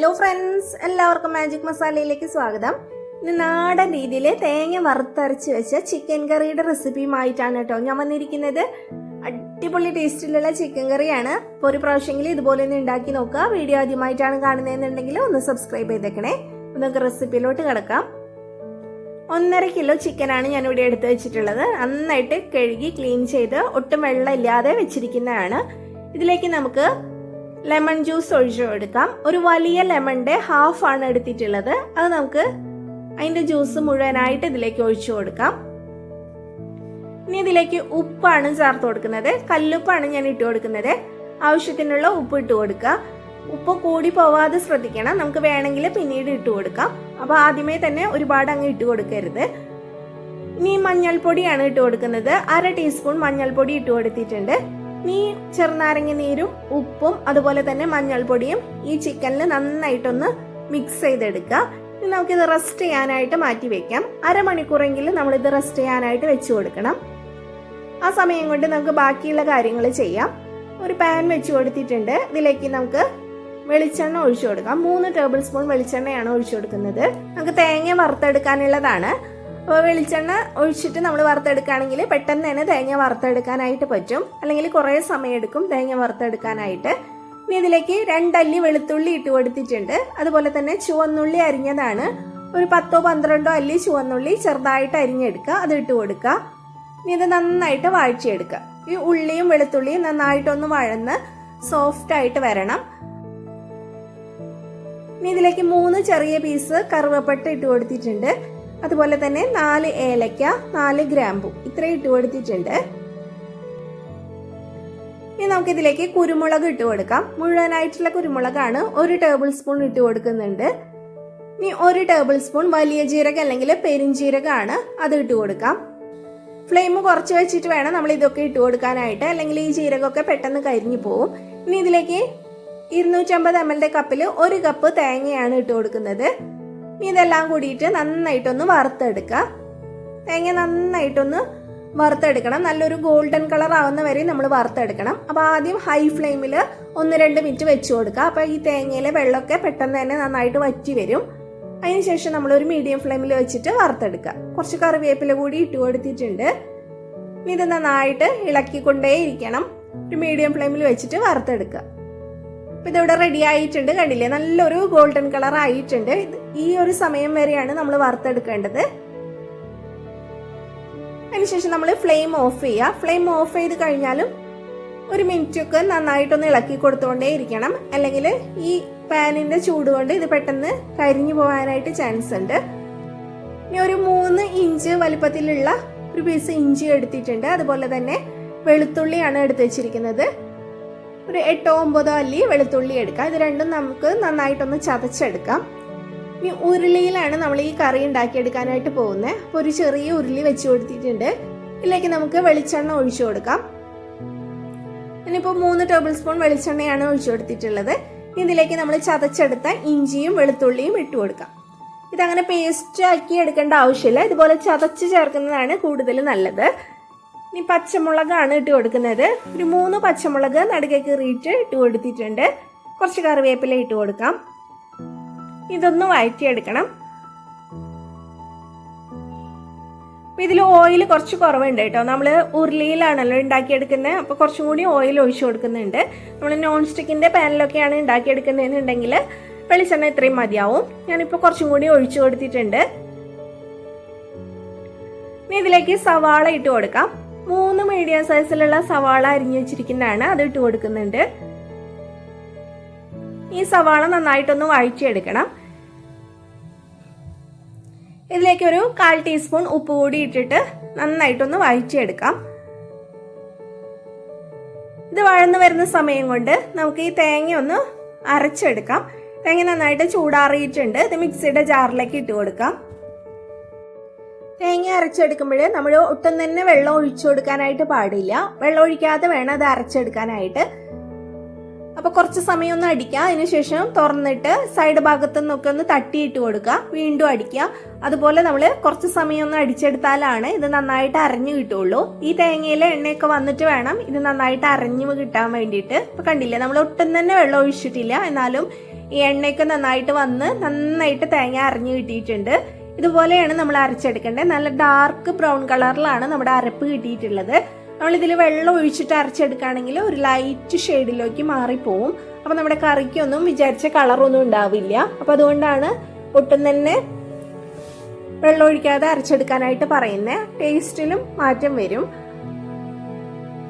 Hello friends, എല്ലാവർക്കും magic മസാലയിലേക്ക് സ്വാഗതം. ഇന്ന് നാടൻ രീതിയിൽ തേങ്ങ വറുത്തരച്ച് വെച്ച ചിക്കൻ കറിയുടെ റെസിപ്പിയുമായിട്ടാണ് കേട്ടോ ഞാൻ വന്നിരിക്കുന്നത്. അടിപൊളി ടേസ്റ്റിലുള്ള ചിക്കൻ കറിയാണ്. അപ്പോൾ ഒരു പ്രാവശ്യമെങ്കിലും ഇതുപോലെ ഒന്ന് ഉണ്ടാക്കി നോക്കുക. വീഡിയോ ആദ്യമായിട്ടാണ് കാണുന്നതെന്നുണ്ടെങ്കിൽ ഒന്ന് സബ്സ്ക്രൈബ് ചെയ്തേക്കണേ. നമുക്ക് റെസിപ്പിയിലോട്ട് കിടക്കാം. 1.5 കിലോ ചിക്കനാണ് ഞാനിവിടെ എടുത്ത് വെച്ചിട്ടുള്ളത്. നന്നായിട്ട് കഴുകി ക്ലീൻ ചെയ്ത് ഒട്ടും വെള്ളം ഇല്ലാതെ വെച്ചിരിക്കുന്നതാണ്. ഇതിലേക്ക് നമുക്ക് ലെമൺ ജ്യൂസ് ഒഴിച്ചു കൊടുക്കാം. ഒരു വലിയ ലെമണിന്റെ ഹാഫ് ആണ് എടുത്തിട്ടുള്ളത്. അത് നമുക്ക് അതിന്റെ ജ്യൂസ് മുഴുവനായിട്ട് ഇതിലേക്ക് ഒഴിച്ചു കൊടുക്കാം. ഇനി ഇതിലേക്ക് ഉപ്പാണ് ചേർത്ത് കൊടുക്കുന്നത്. കല്ലുപ്പാണ് ഞാൻ ഇട്ട് കൊടുക്കുന്നത്. ആവശ്യത്തിനുള്ള ഉപ്പ് ഇട്ട് കൊടുക്കുക. ഉപ്പ് കൂടി പോവാതെ ശ്രദ്ധിക്കണം. നമുക്ക് വേണമെങ്കിൽ പിന്നീട് ഇട്ട് കൊടുക്കാം. അപ്പൊ ആദ്യമേ തന്നെ ഒരുപാട് അങ്ങ് ഇട്ട് കൊടുക്കരുത്. ഇനി മഞ്ഞൾപ്പൊടിയാണ് ഇട്ട് കൊടുക്കുന്നത്. 1/2 ടീസ്പൂൺ മഞ്ഞൾപ്പൊടി ഇട്ട് കൊടുത്തിട്ടുണ്ട്. ഈ ചെറുനാരങ്ങ നീരും ഉപ്പും അതുപോലെ തന്നെ മഞ്ഞൾപ്പൊടിയും ഈ ചിക്കനിൽ നന്നായിട്ടൊന്ന് മിക്സ് ചെയ്തെടുക്കുക. ഇനി നമുക്കിത് റെസ്റ്റ് ചെയ്യാനായിട്ട് മാറ്റി വെക്കാം. 1/2 മണിക്കൂറെങ്കിലും നമ്മളിത് റെസ്റ്റ് ചെയ്യാനായിട്ട് വെച്ച് കൊടുക്കണം. ആ സമയം കൊണ്ട് നമുക്ക് ബാക്കിയുള്ള കാര്യങ്ങൾ ചെയ്യാം. ഒരു പാൻ വെച്ച് കൊടുത്തിട്ടുണ്ട്. ഇതിലേക്ക് നമുക്ക് വെളിച്ചെണ്ണ ഒഴിച്ചു കൊടുക്കാം. 3 ടേബിൾ സ്പൂൺ വെളിച്ചെണ്ണയാണ് ഒഴിച്ചു കൊടുക്കുന്നത്. നമുക്ക് തേങ്ങ വറുത്തെടുക്കാനുള്ളതാണ്. അപ്പോൾ വെളിച്ചെണ്ണ ഒഴിച്ചിട്ട് നമ്മൾ വറുത്തെടുക്കുകയാണെങ്കിൽ പെട്ടെന്ന് തന്നെ തേങ്ങ വറുത്തെടുക്കാനായിട്ട് പറ്റും. അല്ലെങ്കിൽ കുറേ സമയം എടുക്കും തേങ്ങ വറുത്തെടുക്കാനായിട്ട്. ഇനി ഇതിലേക്ക് 2 അല്ലി വെളുത്തുള്ളി ഇട്ട് കൊടുത്തിട്ടുണ്ട്. അതുപോലെ തന്നെ ചുവന്നുള്ളി അരിഞ്ഞതാണ്. ഒരു 10-12 അല്ലി ചുവന്നുള്ളി ചെറുതായിട്ട് അരിഞ്ഞെടുക്കുക. അത് ഇട്ട് കൊടുക്കുക. ഇനി ഇത് നന്നായിട്ട് വഴറ്റിയെടുക്കുക. ഈ ഉള്ളിയും വെളുത്തുള്ളിയും നന്നായിട്ടൊന്ന് വഴന്ന് സോഫ്റ്റ് ആയിട്ട് വരണം. ഇനി ഇതിലേക്ക് 3 ചെറിയ പീസ് കറുവപ്പട്ട ഇട്ട് കൊടുത്തിട്ടുണ്ട്. അതുപോലെ തന്നെ 4 ഏലക്ക, 4 ഗ്രാമ്പു ഇത്രയും ഇട്ട് കൊടുത്തിട്ടുണ്ട്. ഇനി നമുക്ക് ഇതിലേക്ക് കുരുമുളക് ഇട്ട് കൊടുക്കാം. മുഴുവനായിട്ടുള്ള കുരുമുളകാണ്. 1 ടേബിൾ സ്പൂൺ ഇട്ട് കൊടുക്കുന്നുണ്ട്. ഇനി 1 ടേബിൾ സ്പൂൺ വലിയ ജീരകം അല്ലെങ്കിൽ പെരിഞ്ജീരകമാണ്, അത് ഇട്ട് കൊടുക്കാം. ഫ്ലെയിം കുറച്ച് വെച്ചിട്ട് വേണം നമ്മൾ ഇതൊക്കെ ഇട്ട് കൊടുക്കാനായിട്ട്, അല്ലെങ്കിൽ ഈ ജീരകമൊക്കെ പെട്ടെന്ന് കരിഞ്ഞു പോവും. ഇനി ഇതിലേക്ക് 250 ml കപ്പിൽ 1 കപ്പ് തേങ്ങയാണ് ഇട്ട് കൊടുക്കുന്നത്. ഇതെല്ലാം കൂടിയിട്ട് നന്നായിട്ടൊന്ന് വറുത്തെടുക്കുക. തേങ്ങ നന്നായിട്ടൊന്ന് വറുത്തെടുക്കണം. നല്ലൊരു ഗോൾഡൻ കളർ ആവുന്ന വരെ നമ്മൾ വറുത്തെടുക്കണം. അപ്പോൾ ആദ്യം ഹൈ ഫ്ലെയിമിൽ 1-2 മിനിറ്റ് വെച്ച് കൊടുക്കുക. അപ്പോൾ ഈ തേങ്ങയിലെ വെള്ളമൊക്കെ പെട്ടെന്ന് തന്നെ നന്നായിട്ട് വറ്റി വരും. അതിനുശേഷം നമ്മളൊരു മീഡിയം ഫ്ലെയിമിൽ വെച്ചിട്ട് വറുത്തെടുക്കുക. കുറച്ച് കറിവേപ്പില കൂടി ഇട്ട് കൊടുത്തിട്ടുണ്ട്. ഇത് നന്നായിട്ട് ഇളക്കിക്കൊണ്ടേയിരിക്കണം. ഒരു മീഡിയം ഫ്ലെയിമിൽ വെച്ചിട്ട് വറുത്തെടുക്കുക. അപ്പം ഇതിവിടെ റെഡി ആയിട്ടുണ്ട്. കണ്ടില്ലേ, നല്ലൊരു ഗോൾഡൻ കളർ ആയിട്ടുണ്ട്. ഈ ഒരു സമയം വരെയാണ് നമ്മൾ വറുത്തെടുക്കേണ്ടത്. അതിനുശേഷം നമ്മൾ ഫ്ലെയിം ഓഫ് ചെയ്യുക. ഫ്ലെയിം ഓഫ് ചെയ്ത് കഴിഞ്ഞാലും 1 മിനിറ്റൊക്കെ നന്നായിട്ടൊന്ന് ഇളക്കി കൊടുത്തുകൊണ്ടേ ഇരിക്കണം. അല്ലെങ്കിൽ ഈ പാനിന്റെ ചൂട് കൊണ്ട് ഇത് പെട്ടെന്ന് കരിഞ്ഞു പോകാനായിട്ട് ചാൻസ് ഉണ്ട്. ഇനി ഒരു 3 ഇഞ്ച് വലിപ്പത്തിലുള്ള ഒരു പീസ് ഇഞ്ചി എടുത്തിട്ടുണ്ട്. അതുപോലെ തന്നെ വെളുത്തുള്ളിയാണ് എടുത്ത് വെച്ചിരിക്കുന്നത്. ഒരു 8-9 അല്ലി വെളുത്തുള്ളി എടുക്കാം. ഇത് രണ്ടും നമുക്ക് നന്നായിട്ടൊന്ന് ചതച്ചെടുക്കാം. ഇനി ഉരുളിയിലാണ് നമ്മൾ ഈ കറി ഉണ്ടാക്കിയെടുക്കാനായിട്ട് പോകുന്നത്. അപ്പോൾ ഒരു ചെറിയ ഉരുളി വെച്ച് കൊടുത്തിട്ടുണ്ട്. ഇതിലേക്ക് നമുക്ക് വെളിച്ചെണ്ണ ഒഴിച്ചു കൊടുക്കാം. ഇനിയിപ്പോൾ 3 ടേബിൾ സ്പൂൺ വെളിച്ചെണ്ണയാണ് ഒഴിച്ചു കൊടുത്തിട്ടുള്ളത്. ഇതിലേക്ക് നമ്മൾ ചതച്ചെടുത്ത ഇഞ്ചിയും വെളുത്തുള്ളിയും ഇട്ട് കൊടുക്കാം. ഇതങ്ങനെ പേസ്റ്റ് ആക്കി എടുക്കേണ്ട ആവശ്യമില്ല. ഇതുപോലെ ചതച്ച് ചേർക്കുന്നതാണ് കൂടുതൽ നല്ലത്. ഇനി പച്ചമുളകാണ് ഇട്ട് കൊടുക്കുന്നത്. ഒരു 3 പച്ചമുളക് നടുക്കെ കീറിയിട്ട് ഇട്ട് കൊടുത്തിട്ടുണ്ട്. കുറച്ച് കറിവേപ്പില ഇട്ട് കൊടുക്കാം. ഇതൊന്ന് വഴറ്റിയെടുക്കണം. ഇതിൽ ഓയിൽ കുറച്ച് കുറവുണ്ട് കേട്ടോ. നമ്മൾ ഉരുളിയിലാണല്ലോ ഉണ്ടാക്കിയെടുക്കുന്നത്. അപ്പോൾ കുറച്ചും കൂടി ഓയിൽ ഒഴിച്ചു കൊടുക്കുന്നുണ്ട്. നമ്മൾ നോൺ സ്റ്റിക്കിന്റെ പാനിലൊക്കെയാണ് ഉണ്ടാക്കിയെടുക്കുന്നതെന്നുണ്ടെങ്കിൽ വെളിച്ചെണ്ണ ഇത്രയും മതിയാവും. ഞാനിപ്പോൾ കുറച്ചും കൂടി ഒഴിച്ചു കൊടുത്തിട്ടുണ്ട്. ഇനി ഇതിലേക്ക് സവാള ഇട്ട് കൊടുക്കാം. 3 മീഡിയം സൈസിലുള്ള സവാള അരിഞ്ഞു വെച്ചിരിക്കുന്നതാണ്, അത് ഇട്ട് കൊടുക്കുന്നുണ്ട്. ഈ സവാള നന്നായിട്ടൊന്ന് വഴറ്റിയെടുക്കണം. ഇതിലേക്ക് ഒരു 1/4 ടീസ്പൂൺ ഉപ്പ് കൂടി ഇട്ടിട്ട് നന്നായിട്ടൊന്ന് വഴറ്റിയെടുക്കാം. ഇത് വഴന്നു വരുന്ന സമയം കൊണ്ട് നമുക്ക് ഈ തേങ്ങ ഒന്ന് അരച്ചെടുക്കാം. തേങ്ങ നന്നായിട്ട് ചൂടാറിയിട്ടുണ്ട്. ഇത് മിക്സിയുടെ ജാറിലേക്ക് ഇട്ട് കൊടുക്കാം. തേങ്ങ അരച്ചെടുക്കുമ്പോൾ നമ്മൾ ഒട്ടും തന്നെ വെള്ളം ഒഴിച്ചു കൊടുക്കാനായിട്ട് പാടില്ല. വെള്ളം ഒഴിക്കാതെ വേണം അത് അരച്ചെടുക്കാനായിട്ട്. അപ്പൊ കുറച്ച് സമയം ഒന്ന് അടിക്കുക. അതിനുശേഷം തുറന്നിട്ട് സൈഡ് ഭാഗത്തു നിന്നൊക്കെ ഒന്ന് തട്ടിയിട്ട് കൊടുക്കുക. വീണ്ടും അടിക്കുക. അതുപോലെ നമ്മൾ കുറച്ച് സമയം ഒന്ന് അടിച്ചെടുത്താലാണ് ഇത് നന്നായിട്ട് അരഞ്ഞു കിട്ടുള്ളൂ. ഈ തേങ്ങയിലെ എണ്ണയൊക്കെ വന്നിട്ട് വേണം ഇത് നന്നായിട്ട് അരഞ്ഞു കിട്ടാൻ വേണ്ടിയിട്ട്. ഇപ്പൊ കണ്ടില്ലേ, നമ്മൾ ഒട്ടും തന്നെ വെള്ളം ഒഴിച്ചിട്ടില്ല. എന്നാലും ഈ എണ്ണയൊക്കെ നന്നായിട്ട് വന്ന് നന്നായിട്ട് തേങ്ങ അരഞ്ഞു കിട്ടിയിട്ടുണ്ട്. ഇതുപോലെയാണ് നമ്മൾ അരച്ചെടുക്കേണ്ടത്. നല്ല ഡാർക്ക് ബ്രൗൺ കളറിലാണ് നമ്മുടെ അരപ്പ് കിട്ടിയിട്ടുള്ളത്. നമ്മളിതിൽ വെള്ളം ഒഴിച്ചിട്ട് അരച്ചെടുക്കുകയാണെങ്കിൽ ഒരു ലൈറ്റ് ഷെയ്ഡിലേക്ക് മാറിപ്പോവും. അപ്പം നമ്മുടെ കറിക്കൊന്നും വിചാരിച്ച കളറൊന്നും ഉണ്ടാവില്ല. അപ്പം അതുകൊണ്ടാണ് ഒട്ടും തന്നെ വെള്ളം ഒഴിക്കാതെ അരച്ചെടുക്കാനായിട്ട് പറയുന്നത്. ടേസ്റ്റിലും മാറ്റം വരും.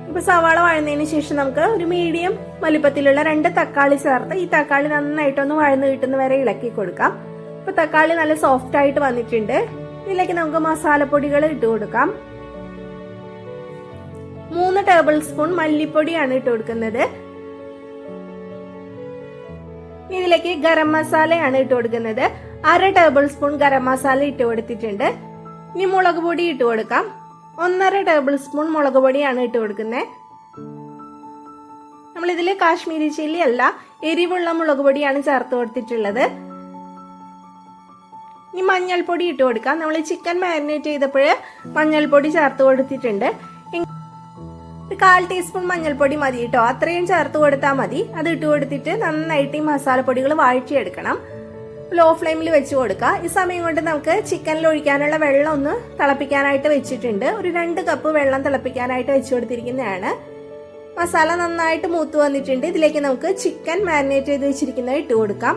ഇപ്പൊ സവാള വഴന്നതിന് ശേഷം നമുക്ക് ഒരു മീഡിയം വലുപ്പത്തിലുള്ള 2 തക്കാളി ചേർത്ത് ഈ തക്കാളി നന്നായിട്ടൊന്ന് വഴന്ന് കിട്ടുന്ന വരെ ഇളക്കി കൊടുക്കാം. ഇപ്പൊ തക്കാളി നല്ല സോഫ്റ്റ് ആയിട്ട് വന്നിട്ടുണ്ട്. ഇതിലേക്ക് നമുക്ക് മസാലപ്പൊടികൾ ഇട്ട് കൊടുക്കാം. 3 ടേബിൾ സ്പൂൺ മല്ലിപ്പൊടിയാണ് ഇട്ട് കൊടുക്കുന്നത്. ഇതിലേക്ക് ഗരം മസാലയാണ് ഇട്ട് കൊടുക്കുന്നത്. 1/2 ടേബിൾ സ്പൂൺ ഗരം മസാല ഇട്ട് കൊടുത്തിട്ടുണ്ട്. ഇനി മുളക് പൊടി ഇട്ട് കൊടുക്കാം. 1/2 ടേബിൾ സ്പൂൺ മുളക് പൊടിയാണ് ഇട്ട് കൊടുക്കുന്നത്. നമ്മളിതിൽ കാശ്മീരി ചില്ലി അല്ല, എരിവുള്ള മുളക് പൊടിയാണ് ചേർത്ത് കൊടുത്തിട്ടുള്ളത്. ഇനി മഞ്ഞൾപ്പൊടി ഇട്ട് കൊടുക്കാം. നമ്മൾ ചിക്കൻ മാരിനേറ്റ് ചെയ്തപ്പോൾ മഞ്ഞൾപ്പൊടി ചേർത്ത് കൊടുത്തിട്ടുണ്ട്. 1/4 ടീസ്പൂൺ മഞ്ഞൾപ്പൊടി മതി കേട്ടോ. അത്രയും ചേർത്ത് കൊടുത്താൽ മതി. അത് ഇട്ട് കൊടുത്തിട്ട് നന്നായിട്ട് ഈ മസാലപ്പൊടികൾ വഴറ്റിയെടുക്കണം. ലോ ഫ്ലെയിമിൽ വെച്ച് കൊടുക്കുക. ഈ സമയം കൊണ്ട് നമുക്ക് ചിക്കനിൽ ഒഴിക്കാനുള്ള വെള്ളം ഒന്ന് തിളപ്പിക്കാനായിട്ട് വെച്ചിട്ടുണ്ട്. ഒരു 2 കപ്പ് വെള്ളം തിളപ്പിക്കാനായിട്ട് വെച്ച് കൊടുത്തിരിക്കുന്നതാണ്. മസാല നന്നായിട്ട് മൂത്ത് വന്നിട്ടുണ്ട്. ഇതിലേക്ക് നമുക്ക് ചിക്കൻ മാരിനേറ്റ് ചെയ്ത് വെച്ചിരിക്കുന്നത് ഇട്ട് കൊടുക്കാം.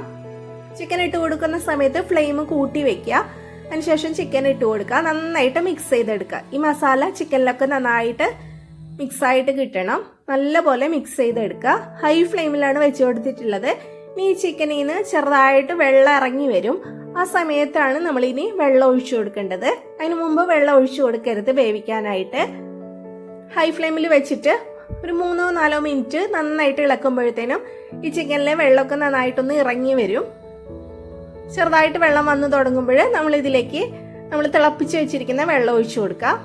ചിക്കൻ ഇട്ട് കൊടുക്കുന്ന സമയത്ത് ഫ്ലെയിം കൂട്ടി വെക്കുക. അതിനുശേഷം ചിക്കൻ ഇട്ട് കൊടുക്കുക. നന്നായിട്ട് മിക്സ് ചെയ്തെടുക്കുക. ഈ മസാല ചിക്കനിലൊക്കെ നന്നായിട്ട് മിക്സ് ആയിട്ട് കിട്ടണം. നല്ലപോലെ മിക്സ് ചെയ്തെടുക്കുക. ഹൈ ഫ്ലെയിമിലാണ് വെച്ച് കൊടുത്തിട്ടുള്ളത്. ഈ ചിക്കനിൽ നിന്ന് ചെറുതായിട്ട് വെള്ളം ഇറങ്ങി വരും. ആ സമയത്താണ് നമ്മളിനി വെള്ളം ഒഴിച്ചു കൊടുക്കേണ്ടത്. അതിന് മുമ്പ് വെള്ളം ഒഴിച്ചു കൊടുക്കരുത് വേവിക്കാനായിട്ട്. ഹൈ ഫ്ലെയിമിൽ വെച്ചിട്ട് ഒരു 3-4 മിനിറ്റ് നന്നായിട്ട് ഇളക്കുമ്പോഴത്തേനും ഈ ചിക്കനിലെ വെള്ളമൊക്കെ നന്നായിട്ടൊന്ന് ഇറങ്ങി വരും. ചെറുതായിട്ട് വെള്ളം വന്ന് തുടങ്ങുമ്പോൾ നമ്മളിതിലേക്ക് നമ്മൾ തിളപ്പിച്ച് വെച്ചിരിക്കുന്ന വെള്ളം ഒഴിച്ചു കൊടുക്കുക.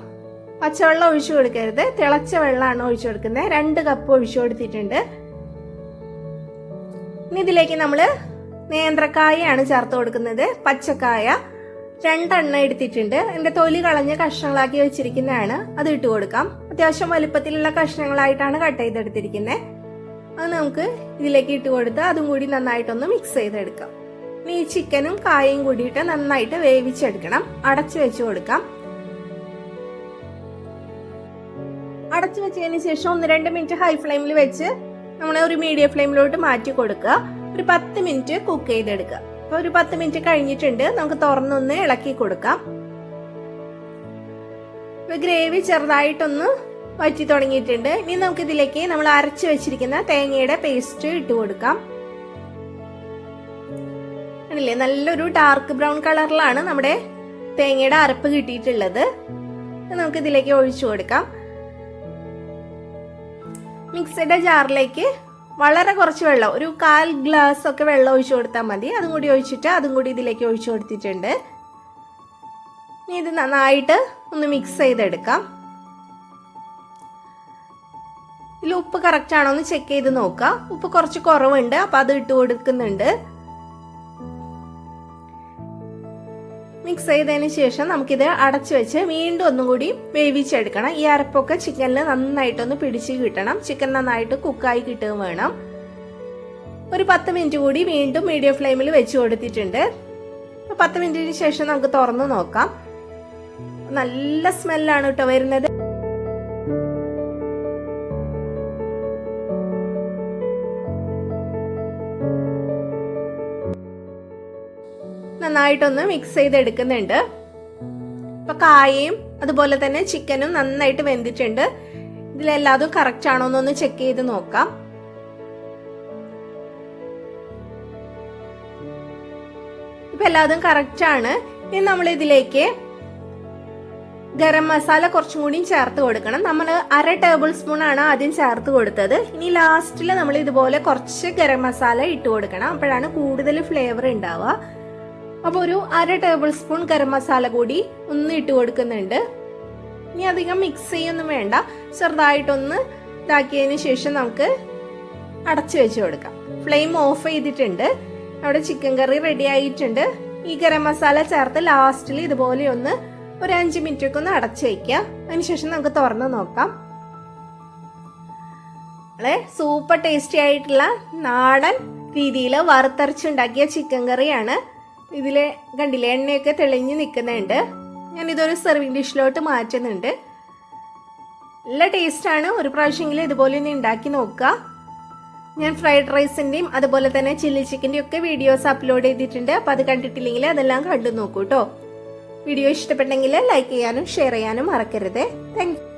പച്ചവെള്ളം ഒഴിച്ചു കൊടുക്കരുത്, തിളച്ച വെള്ളമാണ് ഒഴിച്ചു കൊടുക്കുന്നത്. 2 കപ്പ് ഒഴിച്ചു കൊടുത്തിട്ടുണ്ട്. ഇനി ഇതിലേക്ക് നമ്മൾ നേന്ത്രക്കായാണ് ചേർത്ത് കൊടുക്കുന്നത്. പച്ചക്കായ 2 എണ്ണം എടുത്തിട്ടുണ്ട്. എൻ്റെ തൊലി കളഞ്ഞ് കഷ്ണങ്ങളാക്കി വെച്ചിരിക്കുന്നതാണ്. അത് ഇട്ട് കൊടുക്കാം. അത്യാവശ്യം വലുപ്പത്തിലുള്ള കഷ്ണങ്ങളായിട്ടാണ് കട്ട് ചെയ്തെടുത്തിരിക്കുന്നത്. അത് നമുക്ക് ഇതിലേക്ക് ഇട്ട് കൊടുത്ത് അതും കൂടി നന്നായിട്ടൊന്ന് മിക്സ് ചെയ്തെടുക്കാം. ഇനി ഈ ചിക്കനും കായയും കൂടിയിട്ട് നന്നായിട്ട് വേവിച്ചെടുക്കണം. അടച്ചു വെച്ച് കൊടുക്കാം. അടച്ചു വെച്ചതിന് ശേഷം 1-2 മിനിറ്റ് ഹൈ ഫ്ലെയിമിൽ വെച്ച് നമ്മൾ ഒരു മീഡിയം ഫ്ലെയിമിലോട്ട് മാറ്റി കൊടുക്കുക. ഒരു 10 മിനിറ്റ് കുക്ക് ചെയ്തെടുക്കുക. അപ്പൊ ഒരു 10 മിനിറ്റ് കഴിഞ്ഞിട്ടുണ്ട്. നമുക്ക് തുറന്നൊന്ന് ഇളക്കി കൊടുക്കാം. ഗ്രേവി ചെറുതായിട്ടൊന്ന് വറ്റി തുടങ്ങിയിട്ടുണ്ട്. ഇനി നമുക്ക് ഇതിലേക്ക് നമ്മൾ അരച്ചു വെച്ചിരിക്കുന്ന തേങ്ങയുടെ പേസ്റ്റ് ഇട്ട് കൊടുക്കാം. ആണല്ലേ, നല്ലൊരു ഡാർക്ക് ബ്രൗൺ കളറിലാണ് നമ്മുടെ തേങ്ങയുടെ അരപ്പ് കിട്ടിയിട്ടുള്ളത്. നമുക്ക് ഇതിലേക്ക് ഒഴിച്ചു കൊടുക്കാം. മിക്സിയുടെ ജാറിലേക്ക് വളരെ കുറച്ച് വെള്ളം, ഒരു 1/4 ഗ്ലാസ് ഒക്കെ വെള്ളം ഒഴിച്ചു കൊടുത്താൽ മതി. അതും കൂടി ഒഴിച്ചിട്ട് അതും കൂടി ഇതിലേക്ക് ഒഴിച്ചു കൊടുത്തിട്ടുണ്ട്. ഇനി ഇത് നന്നായിട്ട് ഒന്ന് മിക്സ് ചെയ്തെടുക്കാം. ഇതിൽ ഉപ്പ് കറക്റ്റ് ആണോ എന്ന് ചെക്ക് ചെയ്ത് നോക്കാം. ഉപ്പ് കുറച്ച് കുറവുണ്ട്, അപ്പൊ അത് ഇട്ട് കൊടുക്കുന്നുണ്ട്. മിക്സ് ചെയ്തതിന് ശേഷം നമുക്കിത് അടച്ചു വെച്ച് വീണ്ടും ഒന്നും കൂടി വേവിച്ചെടുക്കണം. ഈ അരപ്പൊക്കെ ചിക്കനിൽ നന്നായിട്ടൊന്ന് പിടിച്ച് കിട്ടണം. ചിക്കൻ നന്നായിട്ട് കുക്കായി കിട്ടുകയും വേണം. ഒരു 10 മിനിറ്റ് കൂടി വീണ്ടും മീഡിയം ഫ്ലെയിമിൽ വെച്ച് കൊടുത്തിട്ടുണ്ട്. 10 മിനിറ്റിന് ശേഷം നമുക്ക് തുറന്ന് നോക്കാം. നല്ല സ്മെല്ലാണ് കേട്ടോ വരുന്നത്. നന്നായിട്ടൊന്ന് മിക്സ് ചെയ്തെടുക്കുന്നുണ്ട്. ഇപ്പൊ കായയും അതുപോലെ തന്നെ ചിക്കനും നന്നായിട്ട് വെന്തിട്ടുണ്ട്. ഇതിലെല്ലാതും കറക്റ്റ് ആണോ എന്നൊന്ന് ചെക്ക് ചെയ്ത് നോക്കാം. ഇപ്പൊ എല്ലാതും കറക്റ്റ് ആണ്. ഇനി നമ്മൾ ഇതിലേക്ക് ഗരം മസാല കുറച്ചും കൂടി ചേർത്ത് കൊടുക്കണം. നമ്മൾ 1/2 ടേബിൾ സ്പൂൺ ആണ് ആദ്യം ചേർത്ത് കൊടുത്തത്. ഇനി ലാസ്റ്റിൽ നമ്മൾ ഇതുപോലെ കുറച്ച് ഗരം മസാല ഇട്ട് കൊടുക്കണം. അപ്പോഴാണ് കൂടുതൽ ഫ്ലേവർ ഉണ്ടാവുക. അപ്പോൾ ഒരു 1/2 ടേബിൾ സ്പൂൺ ഗരം മസാല കൂടി ഒന്ന് ഇട്ട് കൊടുക്കുന്നുണ്ട്. ഇനി അധികം മിക്സ് ചെയ്യൊന്നും വേണ്ട. ചെറുതായിട്ടൊന്ന് ഇതാക്കിയതിന് ശേഷം നമുക്ക് അടച്ചു വെച്ച് കൊടുക്കാം. ഫ്ലെയിം ഓഫ് ചെയ്തിട്ടുണ്ട്. അവിടെ ചിക്കൻ കറി റെഡി ആയിട്ടുണ്ട്. ഈ ഗരം മസാല ചേർത്ത് ലാസ്റ്റിൽ ഇതുപോലെ ഒന്ന് ഒരു 5 മിനിറ്റ് ഒക്കെ ഒന്ന് അടച്ചു വയ്ക്കുക. അതിനുശേഷം നമുക്ക് തുറന്ന് നോക്കാം. സൂപ്പർ ടേസ്റ്റി ആയിട്ടുള്ള നാടൻ രീതിയിൽ വറുത്തരച്ചുണ്ടാക്കിയ ചിക്കൻ കറിയാണ്. ഇതിൽ കണ്ടില്ലേ, എണ്ണയൊക്കെ തെളിഞ്ഞ് നിൽക്കുന്നുണ്ട്. ഞാനിതൊരു സെർവിങ് ഡിഷിലോട്ട് മാറ്റുന്നുണ്ട്. നല്ല ടേസ്റ്റാണ്. ഒരു പ്രാവശ്യമെങ്കിലും ഇതുപോലെ ഒന്ന് ഉണ്ടാക്കി നോക്കുക. ഞാൻ ഫ്രൈഡ് റൈസിൻ്റെയും അതുപോലെ തന്നെ ചില്ലി ചിക്കൻ്റെയും ഒക്കെ വീഡിയോസ് അപ്ലോഡ് ചെയ്തിട്ടുണ്ട്. അപ്പോൾ അത് കണ്ടിട്ടില്ലെങ്കിൽ അതെല്ലാം കണ്ടു നോക്കൂ കേട്ടോ. വീഡിയോ ഇഷ്ടപ്പെട്ടെങ്കിൽ ലൈക്ക് ചെയ്യാനും ഷെയർ ചെയ്യാനും മറക്കരുത്. Thank you.